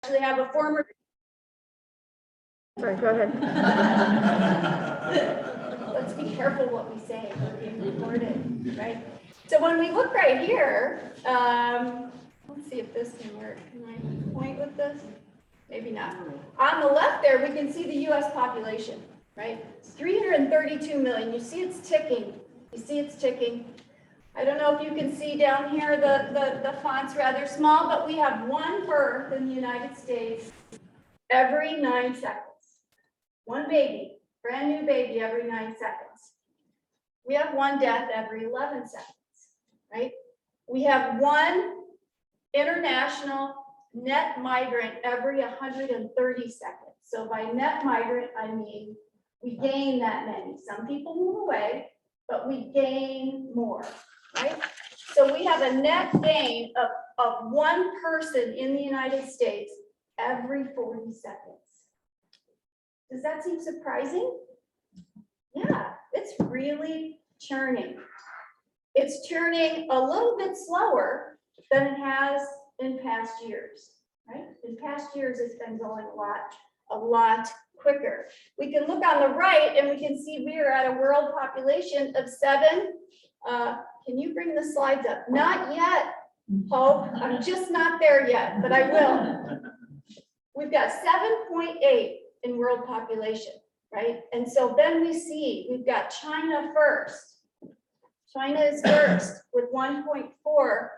actually have a former. Sorry, go ahead. Let's be careful what we say, we're being recorded, right? So when we look right here, let's see if this can work. Can I point with this? Maybe not. On the left there, we can see the US population, right? It's 332 million. You see it's ticking. You see it's ticking. I don't know if you can see down here, the font's rather small, but we have one birth in the United States every 9 seconds. One baby, brand new baby every 9 seconds. We have one death every 11 seconds, right? We have one international net migrant every 130 seconds. So by net migrant, I mean we gain that many. Some people move away, but we gain more, right? So we have a net gain of one person in the United States every 40 seconds. Does that seem surprising? Yeah, it's really churning. It's churning a little bit slower than it has in past years, right? In past years, it's been going a lot quicker. We can look on the right and we can see we are at a world population of 7. Can you bring the slides up? Not yet, Hope. I'm just not there yet, but I will. We've got 7.8 in world population, right? And so then we see we've got China first. China is first with 1.4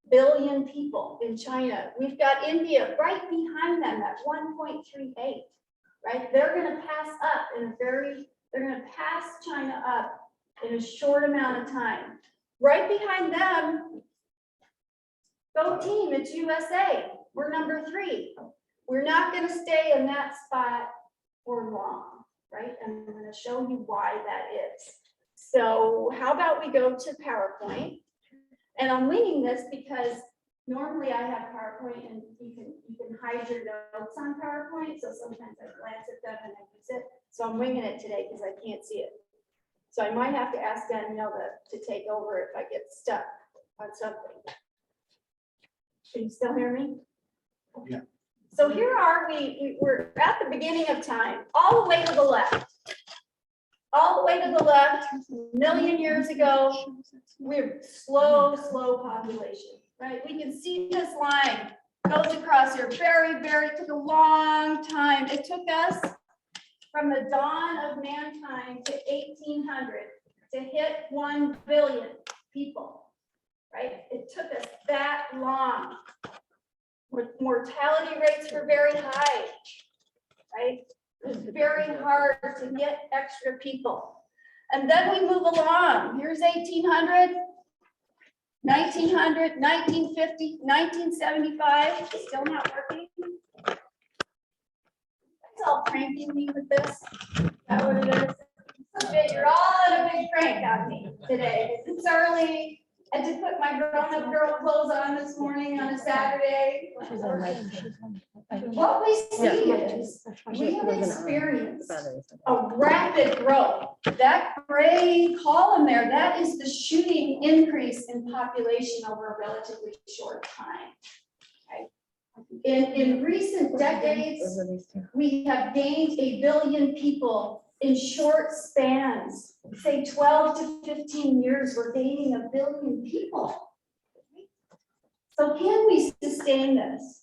billion people in China. We've got India right behind them at 1.38, right? They're going to pass up they're going to pass China up in a short amount of time. Right behind them, go team, it's USA. We're number 3. We're not going to stay in that spot for long, right? And I'm going to show you why that is. So how about we go to PowerPoint? And I'm winging this because normally I have PowerPoint and you can hide your notes on PowerPoint. So sometimes I glance at them and I use it. So I'm winging it today because I can't see it. So I might have to ask Danielle to take over if I get stuck on something. Can you still hear me? Yeah. So here we're at the beginning of time, all the way to the left. All the way to the left, a million years ago, we're slow population, right? We can see this line goes across here it took a long time. It took us from the dawn of mankind to 1800 to hit 1 billion people, right? It took us that long. Mortality rates were very high, right? It was very hard to get extra people. And then we move along. Here's 1800, 1900, 1950, 1975. Still not working. It's all pranking me with this. Is that what it is? Okay, you're all in a big prank on me today. It's early. I did put my grown-up girl clothes on this morning on a Saturday. What we see is we have experienced a rapid growth. That gray column there, that is the shooting increase in population over a relatively short time. Okay. In recent decades, we have gained 1 billion people in short spans, say 12 to 15 years, we're gaining 1 billion people. So can we sustain this?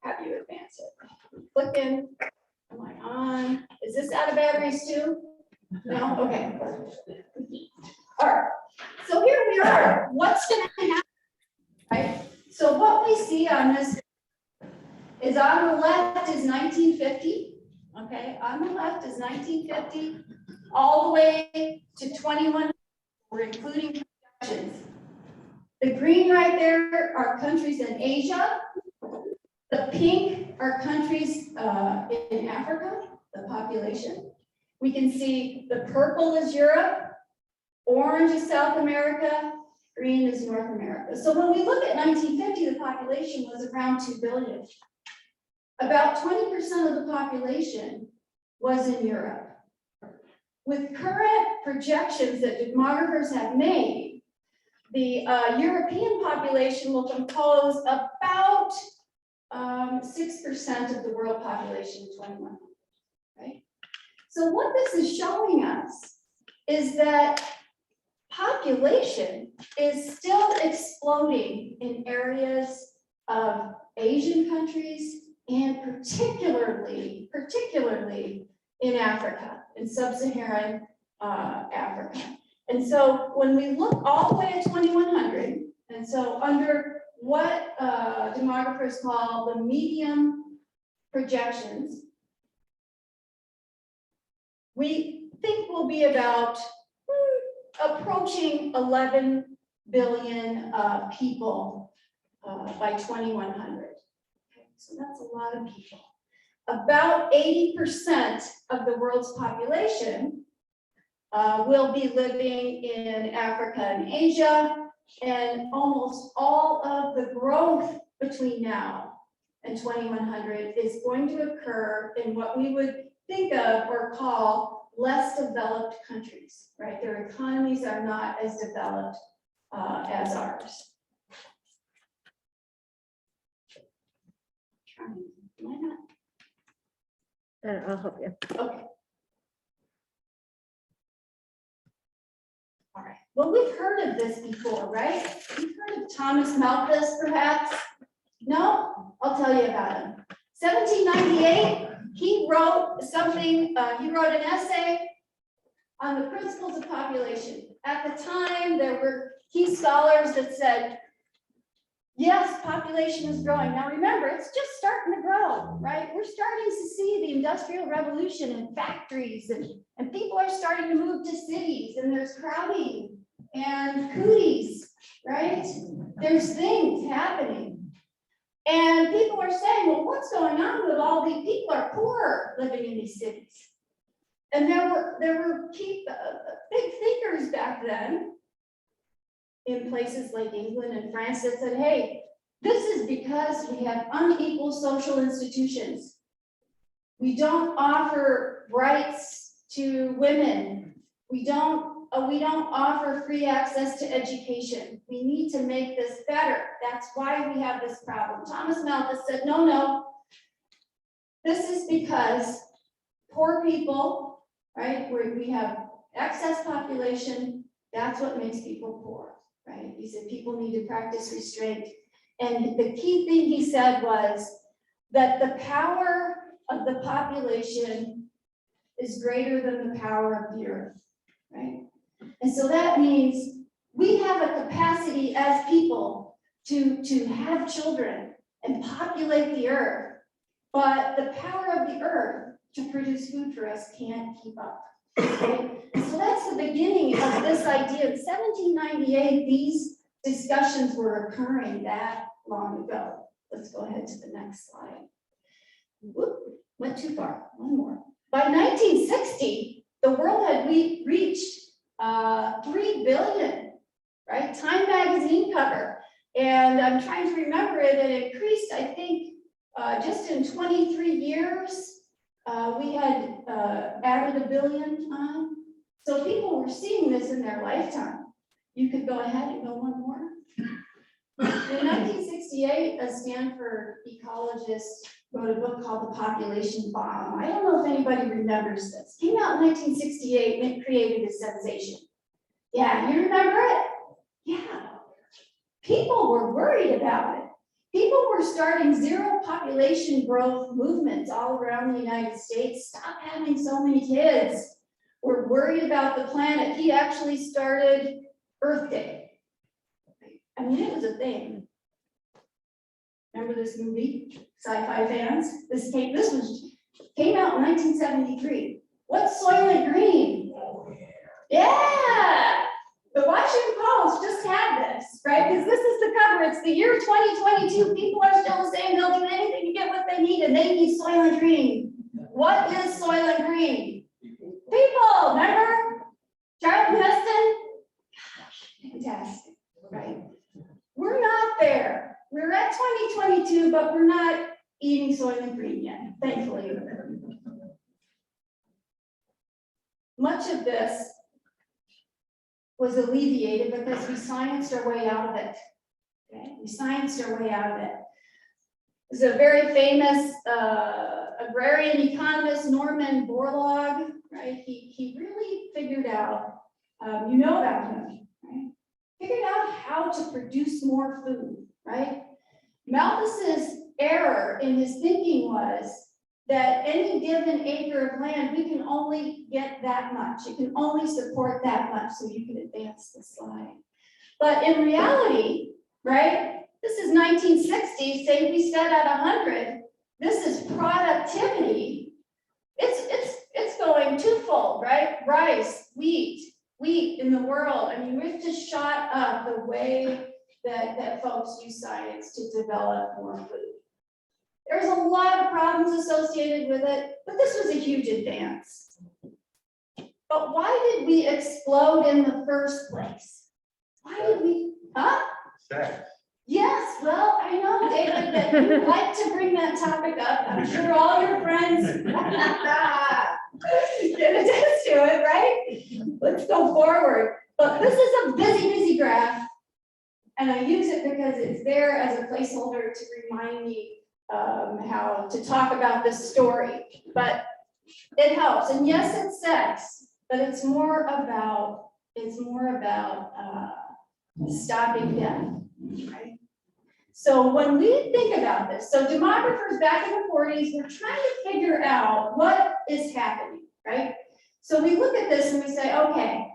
Have you advance it? Clicking. Am I on? Is this out of batteries too? No? Okay. All right. So here we are. What's going to happen? Right? So what we see on this is on the left is 1950, okay? On the left is 1950, all the way to 21, we're including projections. The green right there are countries in Asia. The pink are countries in Africa, the population. We can see the purple is Europe, orange is South America, green is North America. So when we look at 1950, the population was around 2 billion. About 20% of the population was in Europe. With current projections that demographers have made, the European population will compose about 6% of the world population in 2100, right? So what this is showing us is that population is still exploding in areas of Asian countries and particularly in Africa, in sub-Saharan Africa. And so when we look all the way at 2100, and so under what demographers call the medium projections, we think we'll be about approaching 11 billion people by 2100. Okay, so that's a lot of people. About 80% of the world's population will be living in Africa and Asia, and almost all of the growth between now and 2100 is going to occur in what we would think of or call less developed countries, right? Their economies are not as developed as ours. Why not? I'll help you. Okay. All right. Well, we've heard of this before, right? You've heard of Thomas Malthus, perhaps? No? I'll tell you about him. 1798, he wrote something, he wrote an essay on the principles of population. At the time, there were key scholars that said, yes, population is growing. Now remember, it's just starting to grow, right? We're starting to see the Industrial Revolution and factories, and people are starting to move to cities, and there's crowding and cooties, right? There's things happening. And people are saying, well, what's going on with all these people are poor living in these cities? And there were big thinkers back then in places like England and France that said, hey, this is because we have unequal social institutions. We don't offer rights to women. We don't offer free access to education. We need to make this better. That's why we have this problem. Thomas Malthus said, no, this is because poor people, right, where we have excess population, that's what makes people poor, right? He said people need to practice restraint. And the key thing he said was that the power of the population is greater than the power of the earth, right? And so that means we have a capacity as people to have children and populate the earth, but the power of the earth to produce food for us can't keep up. Right? So that's the beginning of this idea. In 1798, these discussions were occurring that long ago. Let's go ahead to the next slide. Whoop, went too far. One more. By 1960, the world had reached 3 billion, right? Time magazine cover. And I'm trying to remember it, it increased, I think, just in 23 years, we had added 1 billion on. So people were seeing this in their lifetime. You could go ahead and go one more. In 1968, a Stanford ecologist wrote a book called The Population Bomb. I don't know if anybody remembers this. Came out in 1968 and it created a sensation. Yeah, you remember it? Yeah. People were worried about it. People were starting zero population growth movements all around the United States. Stop having so many kids. We're worried about the planet. He actually started Earth Day. I mean, it was a thing. Remember this movie, sci-fi fans? This came out in 1973. What's Soylent Green? Oh, yeah. Yeah. The Washington Post just had this, right? Because this is the cover. It's the year 2022. People are still saying they'll do anything to get what they need, and they need Soylent Green. What is Soylent Green? People, remember? Charlton Heston? Gosh, fantastic, right? We're not there. We're at 2022, but we're not eating Soylent Green yet, thankfully. Much of this was alleviated because we scienced our way out of it. Okay, we scienced our way out of it. There's a very famous agrarian economist, Norman Borlaug, right? He really figured out, you know about him, right? Figured out how to produce more food, right? Malthus's error in his thinking was that any given acre of land, we can only get that much. It can only support that much, so you can advance the slide. But in reality, right, this is 1960, say we set at 100, this is productivity. It's going twofold, right? Rice, wheat in the world. I mean, we've just shot up the way that folks use science to develop more food. There's a lot of problems associated with it, but this was a huge advance. But why did we explode in the first place? Why did we, huh? Sex. Yes, well, I know, David, that you like to bring that topic up. I'm sure all your friends can attest to it, right? Let's go forward. But this is a busy graph, and I use it because it's there as a placeholder to remind me how to talk about this story. But it helps, and yes, it's sex, but it's more about stopping death, right? So when we think about this, so demographers back in the 40s were trying to figure out what is happening, right? So we look at this and we say, okay,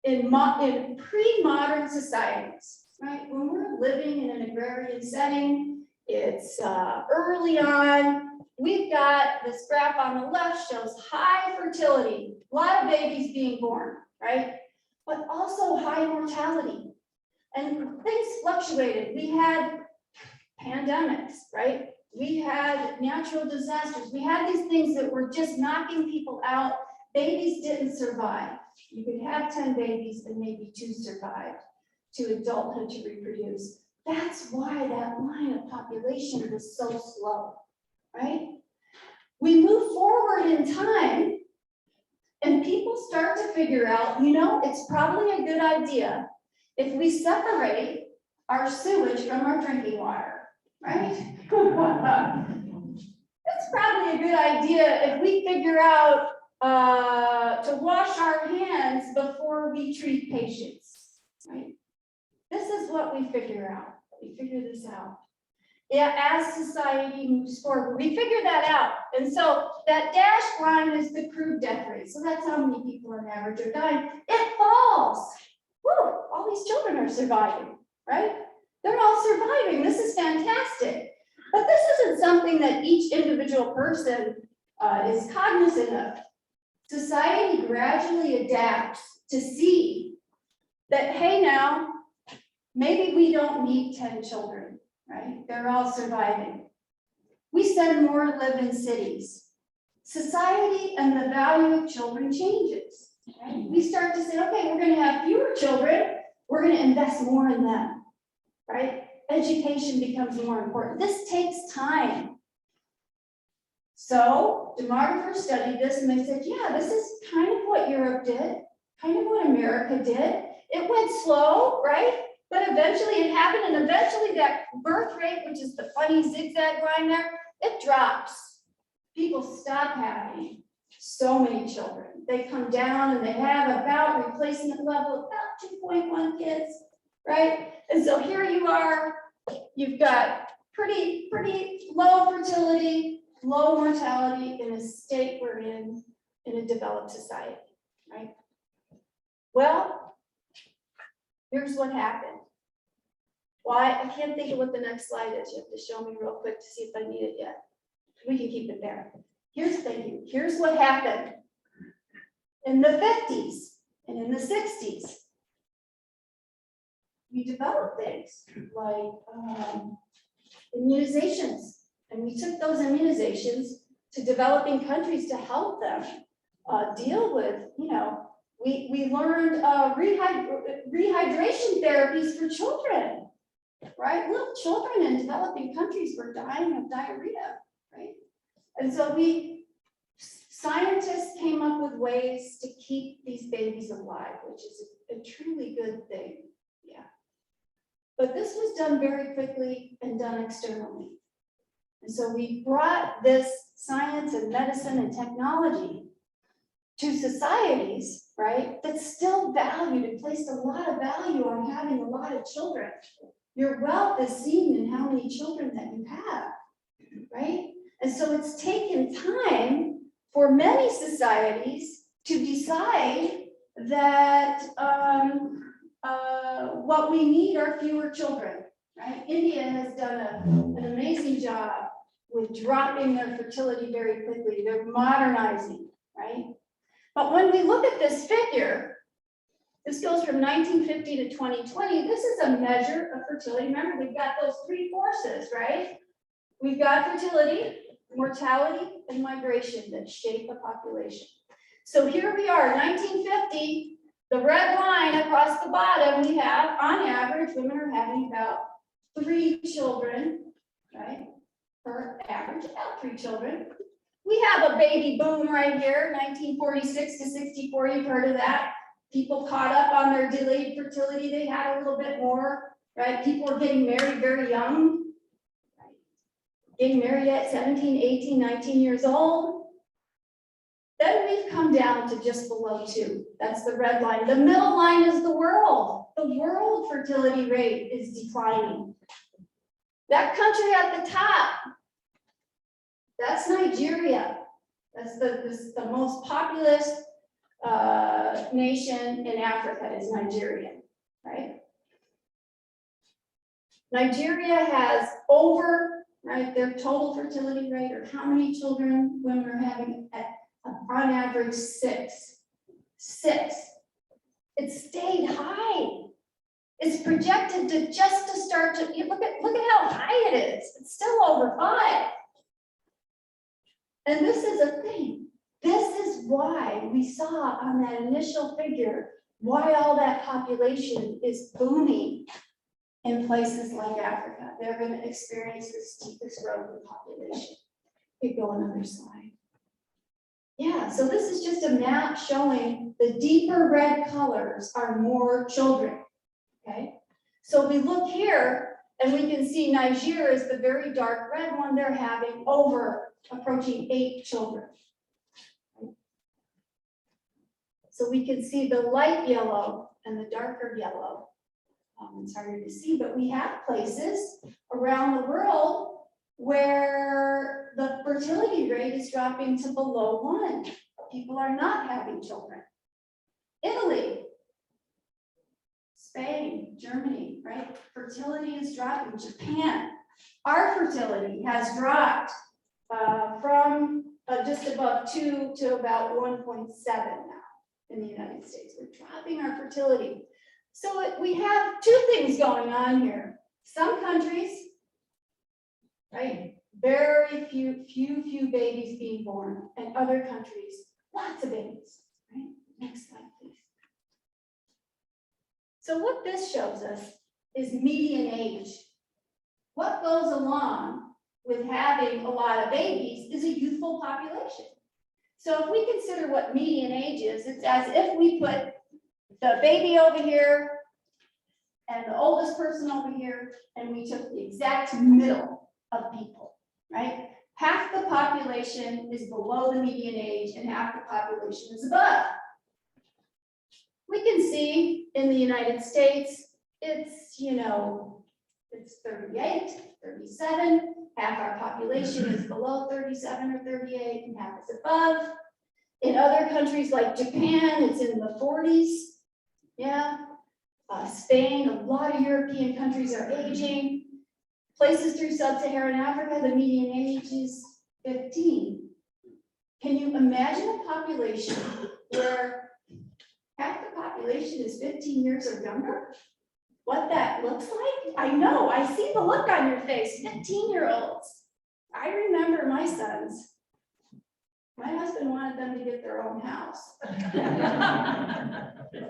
in pre-modern societies, right, when we're living in an agrarian setting, it's early on, we've got this graph on the left shows high fertility, a lot of babies being born, right? But also high mortality. And things fluctuated. We had pandemics, right? We had natural disasters. We had these things that were just knocking people out. Babies didn't survive. You could have 10 babies and maybe 2 survived to adulthood to reproduce. That's why that line of population was so slow, right? We move forward in time and people start to figure out, you know, it's probably a good idea if we separate our sewage from our drinking water, right? It's probably a good idea if we figure out to wash our hands before we treat patients, right? This is what we figure out. We figure this out. Yeah, as society moves forward, we figure that out. And so that dashed line is the crude death rate. So that's how many people on average are dying. It falls. Woo, all these children are surviving, right? They're all surviving. This is fantastic. But this isn't something that each individual person is cognizant of. Society gradually adapts to see that, hey, now, maybe we don't need 10 children, right? They're all surviving. We send more to live in cities. Society and the value of children changes. Right? We start to say, okay, we're going to have fewer children. We're going to invest more in them, right? Education becomes more important. This takes time. So demographers studied this and they said, yeah, this is kind of what Europe did, kind of what America did. It went slow, right? But eventually it happened, and eventually that birth rate, which is the funny zigzag line there, it drops. People stop having so many children. They come down and they have about replacement level, about 2.1 kids, right? And so here you are, you've got pretty low fertility, low mortality in a state we're in a developed society, right? Well, here's what happened. Why? I can't think of what the next slide is. You have to show me real quick to see if I need it yet. We can keep it there. Here's what happened in the 50s and in the 60s. We developed things like immunizations, and we took those immunizations to developing countries to help them deal with, you know, we learned rehydration therapies for children, right? Little children in developing countries were dying of diarrhea, right? And so we Scientists came up with ways to keep these babies alive, which is a truly good thing. Yeah. But this was done very quickly and done externally. And so we brought this science and medicine and technology to societies, right, that still valued and placed a lot of value on having a lot of children. Your wealth is seen in how many children that you have, right? And so it's taken time for many societies to decide that what we need are fewer children, right? India has done an amazing job with dropping their fertility very quickly. They're modernizing, right? But when we look at this figure, this goes from 1950 to 2020. This is a measure of fertility. Remember, we've got those three forces, right? We've got fertility, mortality, and migration that shape a population. So here we are, 1950, the red line across the bottom, we have, on average, women are having about 3 children, right? Per average, about 3 children. We have a baby boom right here, 1946 to 64, you've heard of that. People caught up on their delayed fertility, they had a little bit more, right? People were getting married very young, right? Getting married at 17, 18, 19 years old. Then we've come down to just below 2. That's the red line. The middle line is the world. The world fertility rate is declining. That country at the top, that's Nigeria. That's the most populous nation in Africa is Nigeria, right? Nigeria has over, right, their total fertility rate, or how many children women are having at, on average, 6. 6. It stayed high. It's projected to start to, look at how high it is. It's still over 5. And this is a thing. This is why we saw on that initial figure why all that population is booming in places like Africa. They're going to experience the steepest growth in population. You go another slide. Yeah, so this is just a map showing the deeper red colors are more children. Okay, so we look here and we can see Niger is the very dark red one. They're having approaching 8 children. So we can see the light yellow and the darker yellow. It's harder to see, but we have places around the world where the fertility rate is dropping to below 1. People are not having children. Italy, Spain, Germany, right? Fertility is dropping. Japan, our fertility has dropped from just above 2 to about 1.7 now in the United States. We're dropping our fertility. So we have 2 things going on here. Some countries, right, very few babies being born, and other countries, lots of babies, right? Next slide, please. So what this shows us is median age. What goes along with having a lot of babies is a youthful population. So if we consider what median age is, it's as if we put the baby over here and the oldest person over here, and we took the exact middle of people, right? Half the population is below the median age and half the population is above. We can see in the United States, it's, it's 38, 37, half our population is below 37 or 38 and half is above. In other countries like Japan, it's in the 40s, yeah. Spain, a lot of European countries are aging. Places through sub-Saharan Africa, the median age is 15. Can you imagine a population where half the population is 15 years or younger? What that looks like? I know, I see the look on your face, 15-year-olds. I remember my sons. My husband wanted them to get their own house.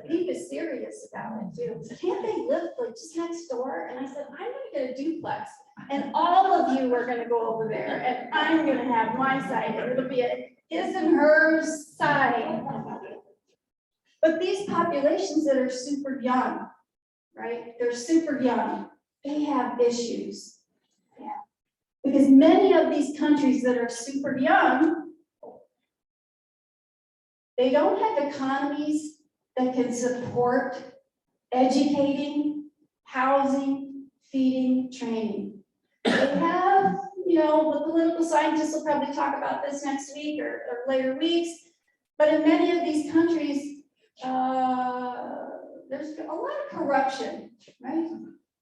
He was serious about it too. Can't they live like just next door? And I said, I'm gonna get a duplex and all of you are gonna go over there and I'm gonna have my side and it'll be a his and her side. But these populations that are super young, right? They're super young. They have issues. Yeah. Because many of these countries that are super young, they don't have economies that can support educating, housing, feeding, training. They have, you know, the political scientists will probably talk about this next week or later weeks, but in many of these countries, there's a lot of corruption, right?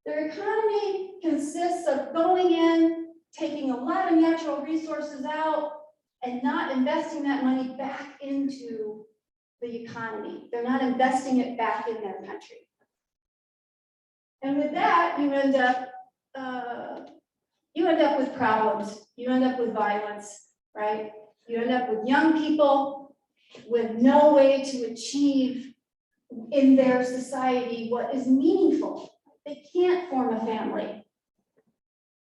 Their economy consists of going in, taking a lot of natural resources out, and not investing that money back into the economy. They're not investing it back in their country. And with that, you end up with problems. You end up with violence, right? You end up with young people with no way to achieve in their society what is meaningful. They can't form a family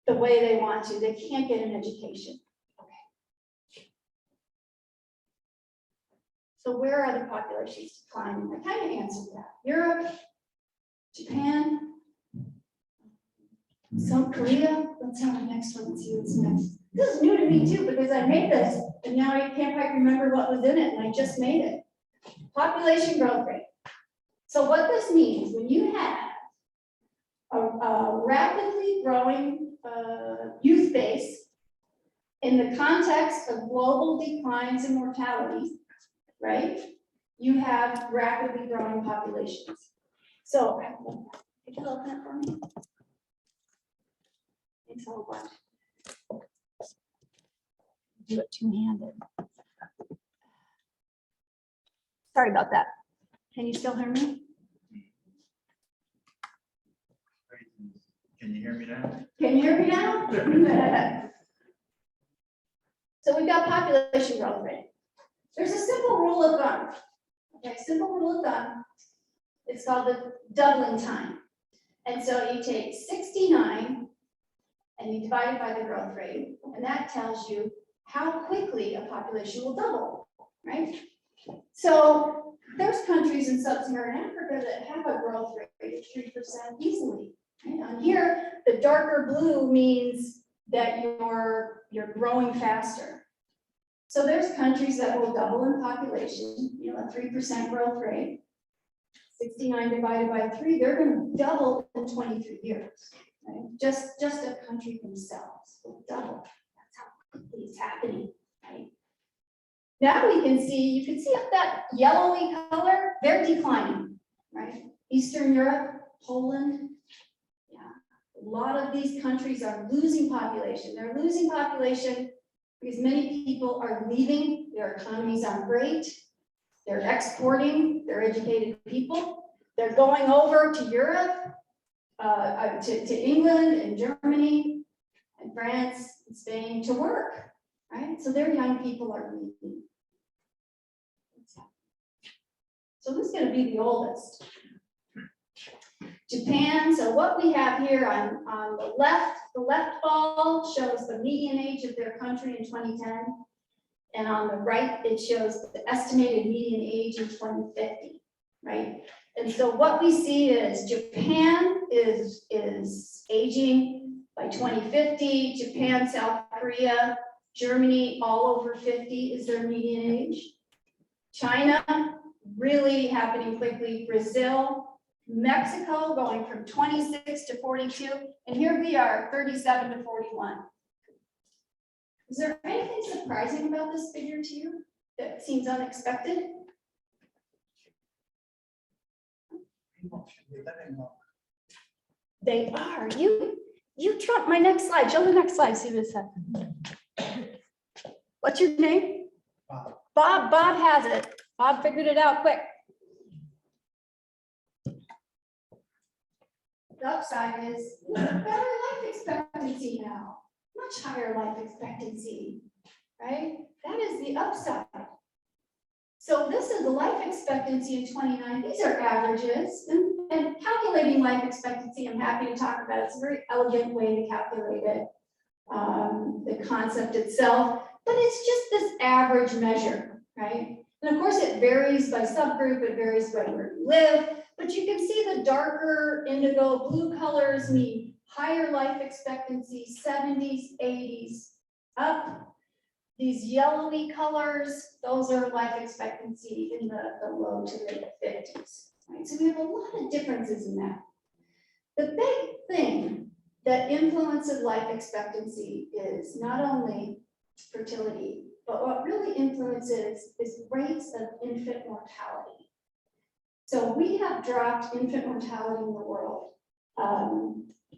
the way they want to. They can't get an education. Okay. So where are the populations declining? I kind of answered that. Europe, Japan, South Korea. Let's have the next one and see what's next. This is new to me too, because I made this and now I can't quite remember what was in it, and I just made it. Population growth rate. So what this means, when you have a rapidly growing youth base in the context of global declines in mortality, right? You have rapidly growing populations. So, could you open it for me? Thanks a whole bunch. Do it two-handed. Sorry about that. Can you still hear me? Can you hear me now? Can you hear me now? So we've got population growth rate. There's a simple rule of thumb. Okay, simple rule of thumb. It's called the doubling time. And so you take 69 and you divide it by the growth rate, and that tells you how quickly a population will double, right? So there's countries in sub-Saharan Africa that have a growth rate of 3% easily. Right? On here, the darker blue means that you're growing faster. So there's countries that will double in population, you know, a 3% growth rate. 69 divided by 3, they're going to double in 23 years. Right? Just a country themselves will double. That's how quickly it's happening. Right? Now we can see, you can see up that yellowy color, they're declining. Right? Eastern Europe, Poland. A lot of these countries are losing population. They're losing population because many people are leaving. Their economies aren't great. They're exporting their educated people. They're going over to Europe, to England and Germany and France and Spain to work, right? So their young people are leaving. So who's going to be the oldest? Japan. So what we have here on the left ball shows the median age of their country in 2010. And on the right, it shows the estimated median age in 2050, right? And so what we see is Japan is aging by 2050. Japan, South Korea, Germany, all over 50 is their median age. China, really happening quickly. Brazil, Mexico going from 26 to 42, and here we are, 37 to 41. Is there anything surprising about this figure to you that seems unexpected? People should be living longer. They are. You trump my next slide. Show the next slide. See what it says. What's your name? Bob. Bob has it. Bob figured it out quick. The upside is better life expectancy now, much higher life expectancy, right? That is the upside. So this is the life expectancy in 29. These are averages, and calculating life expectancy, I'm happy to talk about it. It's a very elegant way to calculate it. The concept itself, but it's just this average measure, right? And of course, it varies by subgroup, it varies by where you live, but you can see the darker indigo blue colors mean higher life expectancy, 70s, 80s, up. These yellowy colors, those are life expectancy in the low to mid 50s, right? So we have a lot of differences in that. The big thing that influences life expectancy is not only fertility, but what really influences is rates of infant mortality. So we have dropped infant mortality in the world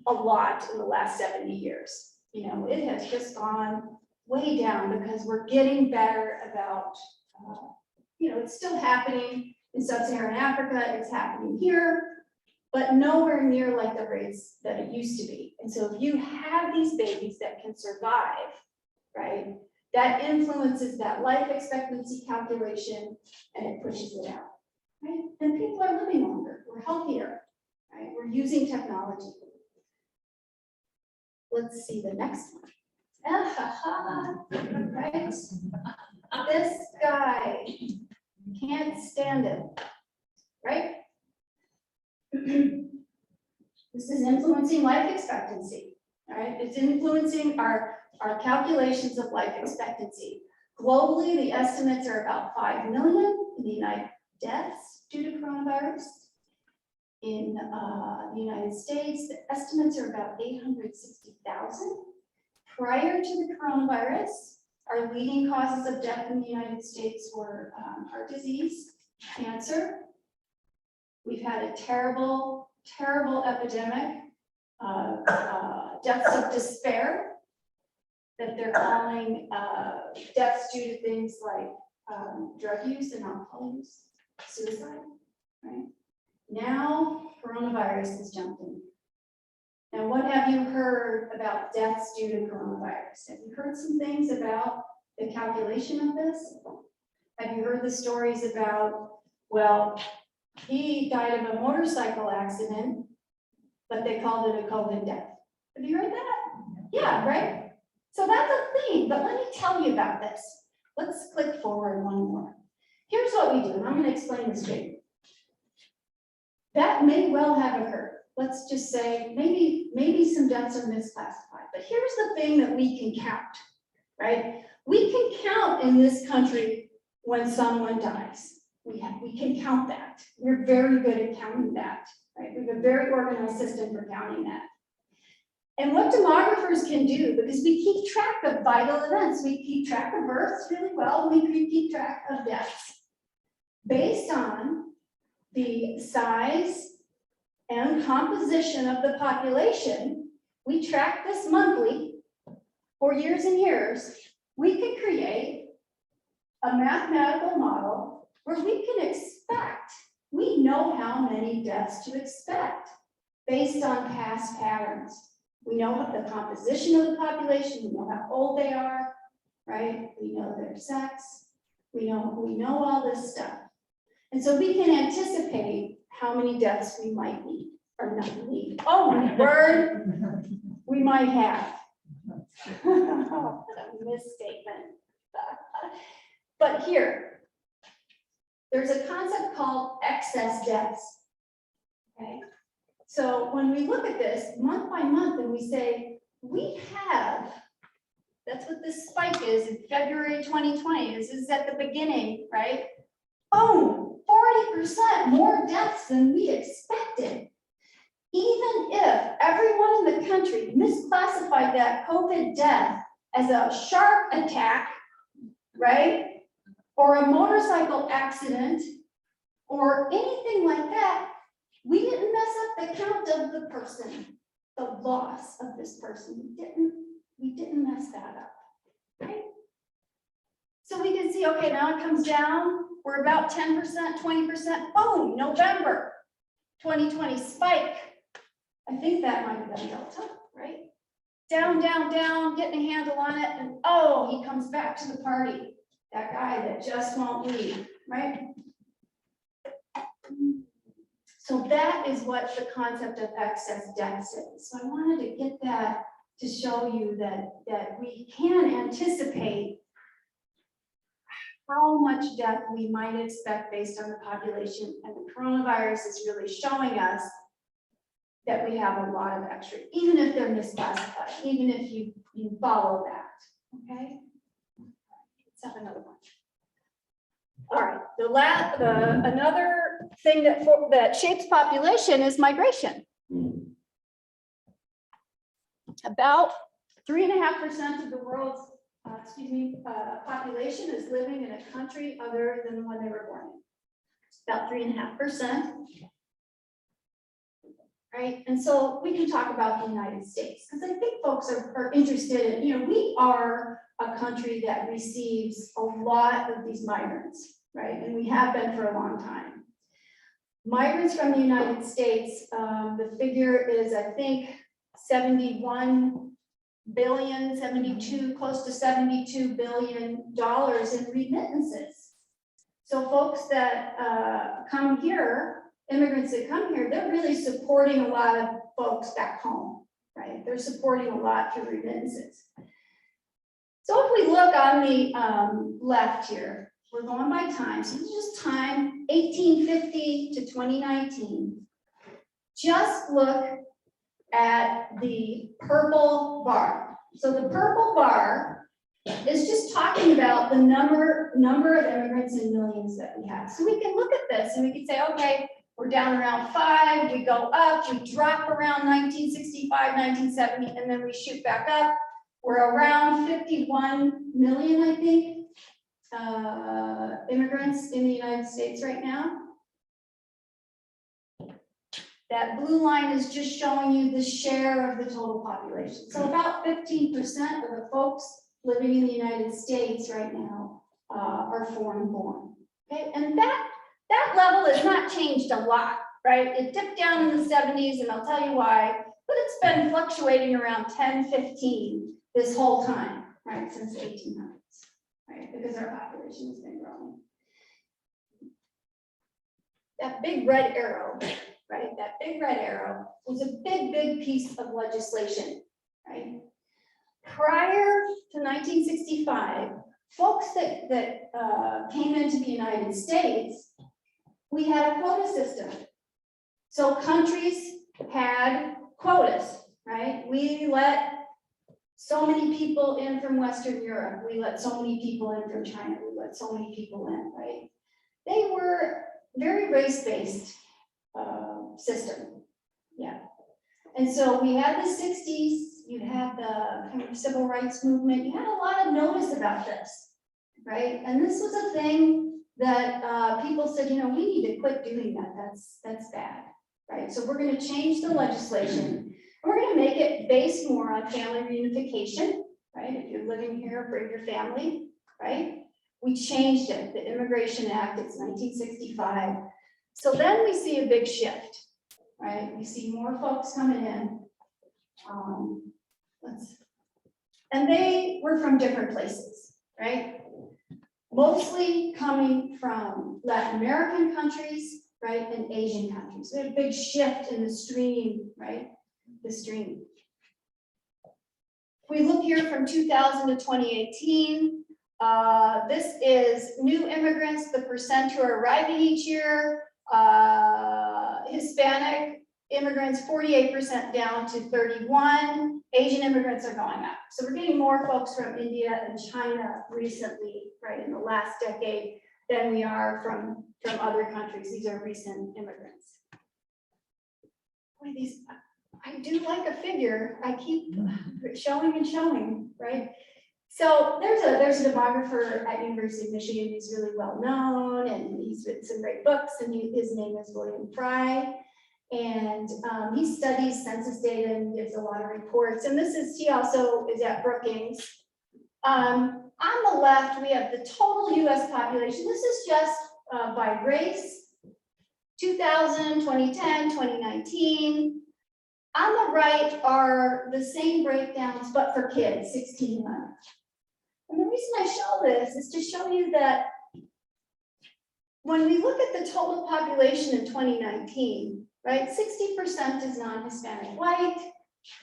a lot in the last 70 years. You know, it has just gone way down because we're getting better about, you know, it's still happening in sub-Saharan Africa, it's happening here, but nowhere near like the rates that it used to be. And so if you have these babies that can survive, right, that influences that life expectancy calculation and it pushes it out, right? And people are living longer, we're healthier, right? We're using technology. Let's see the next one. Right? This guy can't stand it, right? This is influencing life expectancy, right? It's influencing our calculations of life expectancy. Globally, the estimates are about 5 million in the United deaths due to coronavirus. In the United States, the estimates are about 860,000. Prior to the coronavirus, our leading causes of death in the United States were heart disease, cancer. We've had a terrible, terrible epidemic of deaths of despair that they're calling deaths due to things like drug use and alcohol use, suicide, right? Now, coronavirus has jumped in. Now, what have you heard about deaths due to coronavirus? Have you heard some things about the calculation of this? Have you heard the stories about, well, he died of a motorcycle accident, but they called it a COVID death? Have you heard that? Yeah, right? So that's a thing, but let me tell you about this. Let's click forward one more. Here's what we do, and I'm going to explain this to you. That may well have occurred. Let's just say maybe some deaths are misclassified, but here's the thing that we can count, right? We can count in this country when someone dies. We can count that. We're very good at counting that, right? We have a very organized system for counting that. And what demographers can do, because we keep track of vital events, we keep track of births really well, we keep track of deaths. Based on the size and composition of the population, we track this monthly for years and years. We can create a mathematical model where we can expect, we know how many deaths to expect based on past patterns. We know the composition of the population, we know how old they are, right? We know their sex, we know all this stuff. And so we can anticipate how many deaths we might need or not need. Oh my word, we might have. A misstatement. But here, there's a concept called excess deaths. Okay. So when we look at this month by month and we say, we have, that's what this spike is in February 2020, this is at the beginning, right? Boom, 40% more deaths than we expected. Even if everyone in the country misclassified that COVID death as a shark attack, right? Or a motorcycle accident, or anything like that, we didn't mess up the count of the person, the loss of this person. We didn't mess that up, right? So we can see, okay, now it comes down, we're about 10%, 20%, boom, November 2020 spike. I think that might have been Delta, right? Down, down, down, getting a handle on it, and oh, he comes back to the party. That guy that just won't leave, right? So that is what the concept of excess deaths is. So I wanted to get that to show you that we can anticipate how much death we might expect based on the population, and the coronavirus is really showing us that we have a lot of extra, even if they're misclassified, even if you follow that, okay? Let's have another one. All right, another thing that shapes population is migration. About 3.5% of the world's population is living in a country other than the one they were born in. About 3.5%. Right, and so we can talk about the United States, because I think folks are interested in, we are a country that receives a lot of these migrants, right? And we have been for a long time. Migrants from the United States, the figure is, I think, 71 billion, 72, close to $72 billion in remittances. So folks that come here, immigrants that come here, they're really supporting a lot of folks back home, right? They're supporting a lot through remittances. So if we look on the left here, we're going by time. So this is just time, 1850 to 2019. Just look at the purple bar. So the purple bar is just talking about the number of immigrants in millions that we have. So we can look at this and we can say, okay, we're down around 5, we go up, we drop around 1965, 1970, and then we shoot back up. We're around 51 million, I think, immigrants in the United States right now. That blue line is just showing you the share of the total population. So about 15% of the folks living in the United States right now are foreign born. Okay, and that level has not changed a lot, right? It dipped down in the 70s, and I'll tell you why, but it's been fluctuating around 10, 15 this whole time, right, since the 1800s, right, because our population has been growing. That big red arrow, right, that big red arrow was a big piece of legislation, right? Prior to 1965, folks that came into the United States, we had a quota system. So countries had quotas, right? We let so many people in from Western Europe. We let so many people in from China. We let so many people in, right? They were very race-based system, yeah. And so we had the 60s, you had the kind of civil rights movement, you had a lot of notice about this, right? And this was a thing that people said, we need to quit doing that. That's bad, right? So we're going to change the legislation. We're going to make it based more on family reunification, right? If you're living here, bring your family, right? We changed it, the Immigration Act, it's 1965. So then we see a big shift, right? We see more folks coming in. And they were from different places, right? Mostly coming from Latin American countries, right, and Asian countries. We had a big shift in the stream, right? The stream. We look here from 2000 to 2018. This is new immigrants, the percent who are arriving each year. Hispanic immigrants, 48% down to 31. Asian immigrants are going up. So we're getting more folks from India and China recently, right, in the last decade than we are from other countries. These are recent immigrants. Boy, I do like a figure. I keep showing and showing, right? So there's a demographer at University of Michigan who's really well known, and he's written some great books, and his name is William Fry. And he studies census data and gives a lot of reports. And he also is at Brookings. On the left, we have the total US population. This is just by race, 2000, 2010, 2019. On the right are the same breakdowns, but for kids, 16 and under. And the reason I show this is to show you that when we look at the total population in 2019, right, 60% is non-Hispanic white,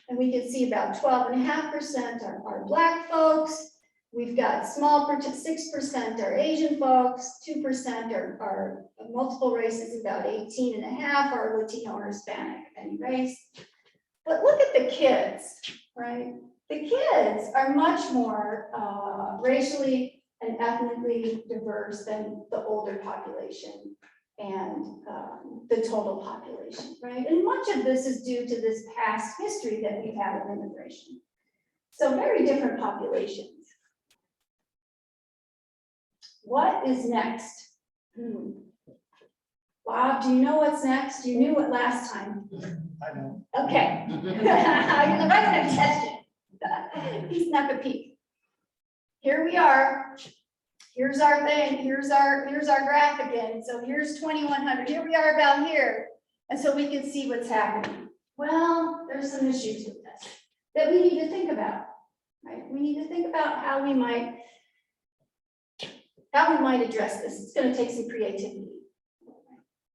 and we can see about 12.5% are Black folks, We've got 6% are Asian folks, 2% are multiple races, about 18.5% are Latino or Hispanic, any race. But look at the kids, right? The kids are much more racially and ethnically diverse than the older population and the total population, right? And much of this is due to this past history that we have of immigration. So very different populations. What is next? Bob, do you know what's next? You knew it last time. I know. Okay. I'm gonna test you. He snuck a peek. Here we are. Here's our thing. Here's our graph again. So here's 2100. Here we are about here. And so we can see what's happening. Well, there's some issues with this that we need to think about, right? We need to think about how we might address this. It's going to take some creativity.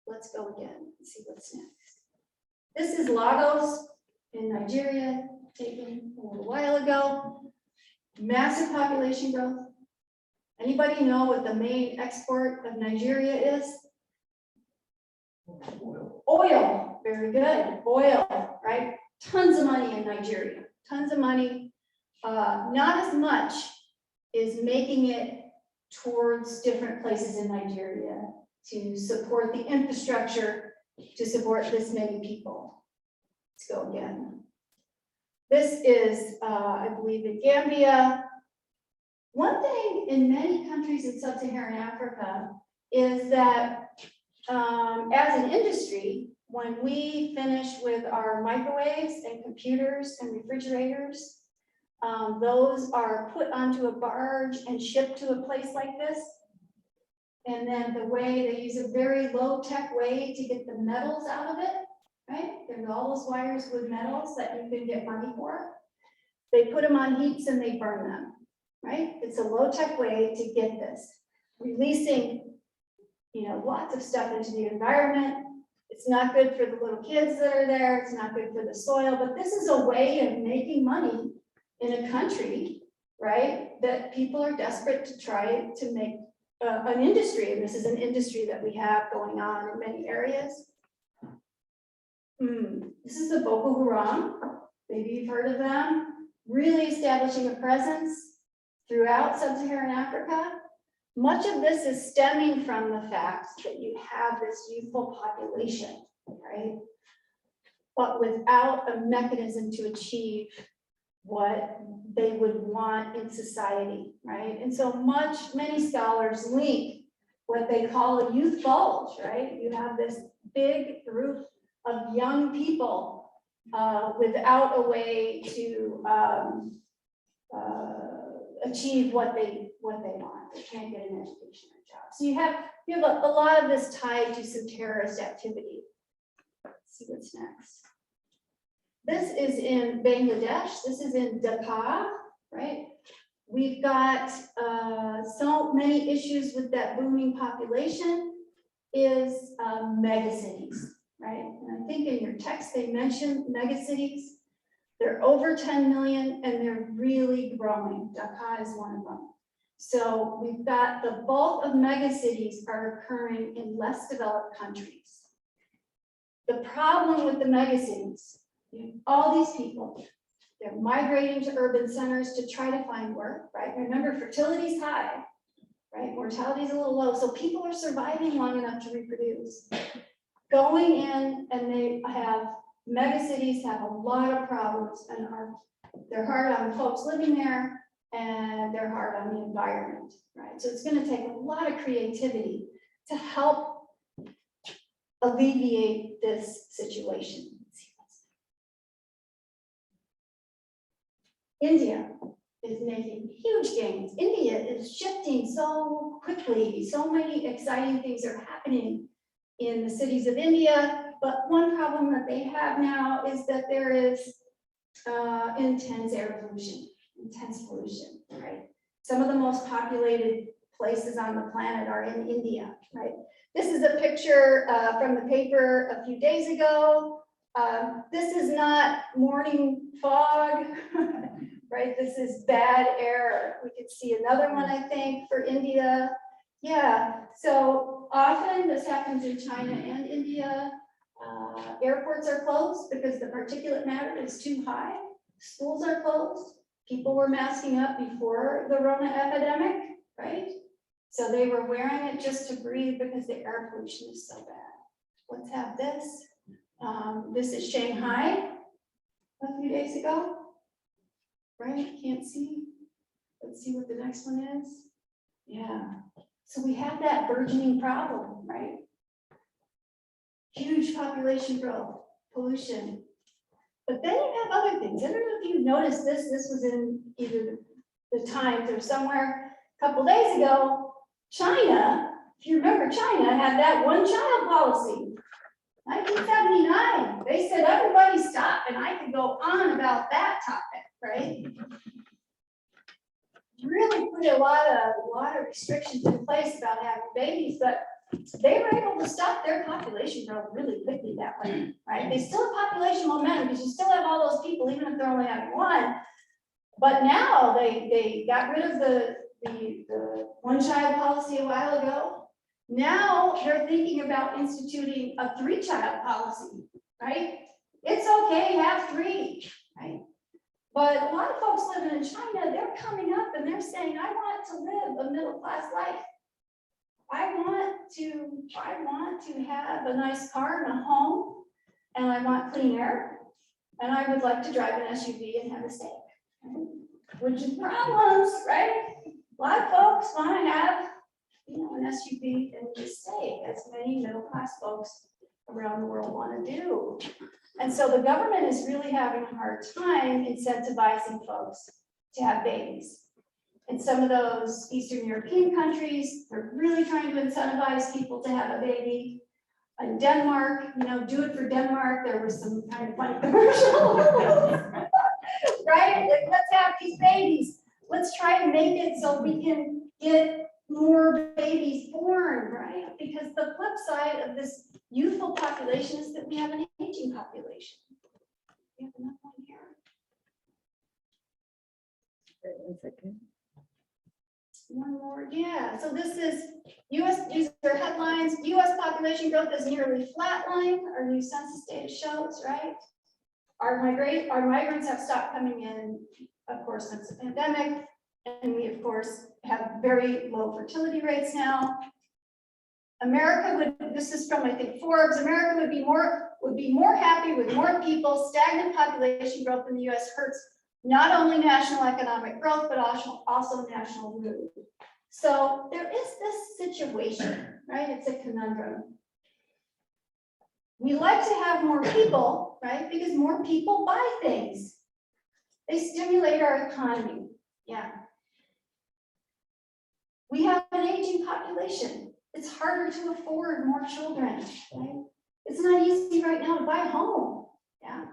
Let's go again and see what's next. This is Lagos in Nigeria, taken a little while ago. Massive population growth. Anybody know what the main export of Nigeria is? Oil. Oil. Very good. Oil, right? Tons of money in Nigeria. Tons of money. Not as much is making it towards different places in Nigeria to support the infrastructure to support this many people. Let's go again. This is, I believe, in Gambia. One thing in many countries in sub-Saharan Africa is that as an industry, when we finish with our microwaves and computers and refrigerators, those are put onto a barge and shipped to a place like this. And then the way they use a very low-tech way to get the metals out of it, right? There's all those wires with metals that you can get money for. They put them on heaps and they burn them, right? It's a low-tech way to get this, releasing, lots of stuff into the environment. It's not good for the little kids that are there. It's not good for the soil, but this is a way of making money in a country, right? That people are desperate to try to make an industry, and this is an industry that we have going on in many areas. This is the Boko Haram. Maybe you've heard of them. Really establishing a presence throughout sub-Saharan Africa. Much of this is stemming from the fact that you have this youthful population, right? But without a mechanism to achieve what they would want in society, right? And so many scholars link what they call a youth bulge, right? You have this big group of young people without a way to achieve what they want. They can't get an education or job. So you have a lot of this tied to some terrorist activity. Let's see what's next. This is in Bangladesh. This is in Dhaka, right? We've got so many issues with that booming population is megacities, right? And I think in your text they mentioned megacities. They're over 10 million and they're really growing. Dhaka is one of them. So we've got the bulk of megacities are occurring in less developed countries. The problem with the megacities, all these people, they're migrating to urban centers to try to find work, right? Remember, fertility is high, right? Mortality is a little low. So people are surviving long enough to reproduce. Going in and they have, megacities have a lot of problems and they're hard on the folks living there and they're hard on the environment, right? So it's going to take a lot of creativity to help alleviate this situation. India is making huge gains. India is shifting so quickly. So many exciting things are happening in the cities of India. But one problem that they have now is that there is intense air pollution, intense pollution, right? Some of the most populated places on the planet are in India, right? This is a picture from the paper a few days ago. This is not morning fog, right? This is bad air. We could see another one, I think, for India. Yeah, so often this happens in China and India. Airports are closed because the particulate matter is too high. Schools are closed. People were masking up before the Rona epidemic, right? So they were wearing it just to breathe because the air pollution is so bad. Let's have this. This is Shanghai a few days ago, right? Can't see. Let's see what the next one is. Yeah. So we have that burgeoning problem, right? Huge population growth, pollution. But then you have other things. I don't know if you noticed this. This was in either the Times or somewhere a couple days ago. China, if you remember, China had that one-child policy. 1979. They said everybody stop, and I could go on about that topic, right? Really put a lot of restrictions in place about having babies, but they were able to stop their population growth really quickly that way, right? They still have population momentum because you still have all those people, even if they're only having one. But now they got rid of the one-child policy a while ago. Now they're thinking about instituting a 3-child policy, right? It's okay, have 3, right? But a lot of folks living in China, they're coming up and they're saying, I want to live a middle-class life. I want to have a nice car and a home, and I want clean air, and I would like to drive an SUV and have a steak, which is problems, right? A lot of folks want to have, an SUV and a steak, as many middle-class folks around the world want to do. And so the government is really having a hard time incentivizing folks to have babies. In some of those Eastern European countries, they're really trying to incentivize people to have a baby. In Denmark, do it for Denmark. There was some kind of funny commercial, right? Like, let's have these babies. Let's try to make it so we can get more babies born, right? Because the flip side of this youthful population is that we have an aging population. We have enough one here. One more, yeah. So this is these are headlines. U.S. population growth is nearly flatline. Our new census data shows, right? Our migrants have stopped coming in, of course, since the pandemic. And we, of course, have very low fertility rates now. This is from, I think, Forbes, America would be more happy with more people. Stagnant population growth in the U.S. hurts not only national economic growth, but also national mood. So there is this situation, right? It's a conundrum. We like to have more people, right? Because more people buy things. They stimulate our economy. Yeah. We have an aging population. It's harder to afford more children, right? It's not easy right now to buy a home. Yeah.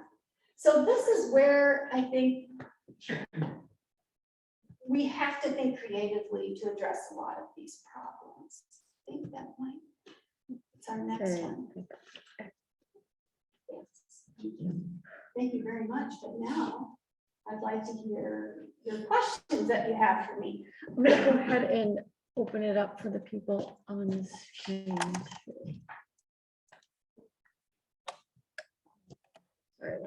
So this is where I think we have to think creatively to address a lot of these problems. I think that might, it's our next one. Yes. Thank you. Thank you very much. But now I'd like to hear your questions that you have for me. I'm going to go ahead and open it up for the people on the screen. Sorry.